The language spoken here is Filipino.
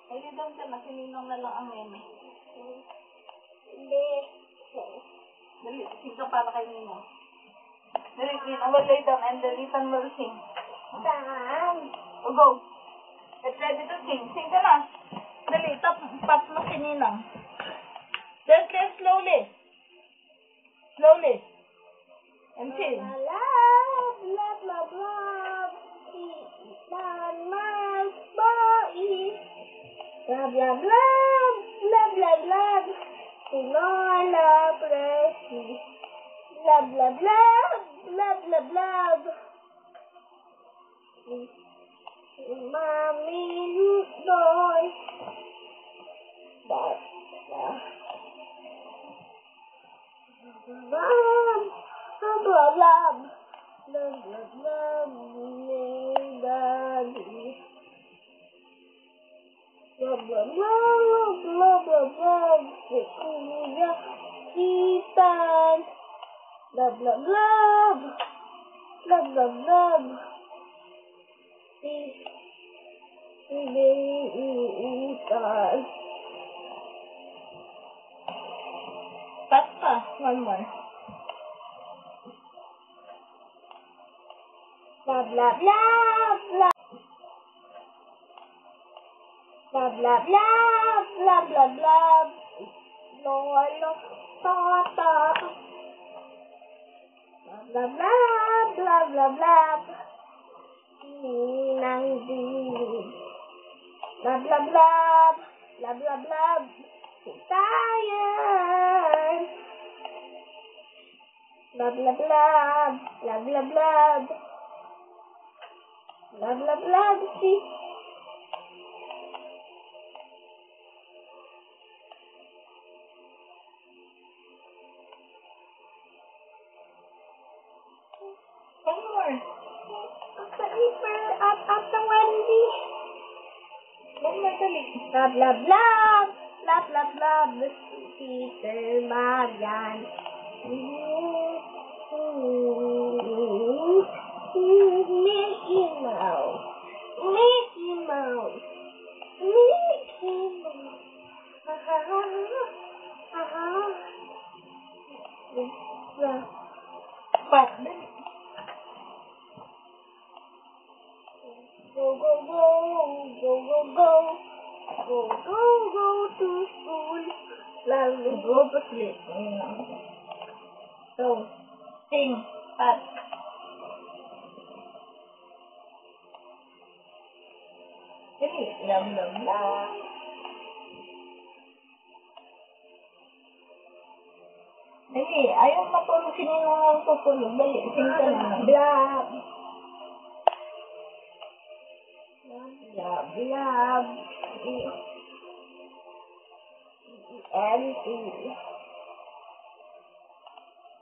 Ay, doon ka na, sininong na lang ang meme. Hindi. Dali, sing ka para kay Ninong. Dali, Ninong will lay down and then Ethan will sing. Saan? O, go. Get ready to sing. Sing ka na. Dali, pat mo si Ninong. Just slowly. Slowly. And sing. Love, love, love, love. Ilan mas bait. Love, love, love. Love, love, love. Tinola Presi. Love, love, love. Love, love, love. Mami Doy. Love, love. Love, love, love, love. Love, love, love. Daddy. Love, love, love. Love, love, love. Kuya Ethan. Love, love, love. Love, love, love. Si Baby Ethan. Pat pa. One more. Love, love, love, love. Love, love, love, love, love, love. Lolo, Tata. Love, love, love, love, love. Ninang Dili. Love, love, love. Love, love, love. Tayan. Love, love, love. Love, love, love. Love, love, love. See? One more. After Wendy. One more, dali. Love, love, love. Love, love, love. Peter Marian. Mickey Mouse. Mickey Mouse. Mickey Mouse. Pat. Go, go, go, go, go, go. Go, go, go to school. Lalo. Go to sleep. Ayun lang. So, sing. Pat. Dali. Love, love, love. Dali. Ayaw matulog si Ninong ang tutulog. Dali. Sing ka na. Love. Love, love. Empty.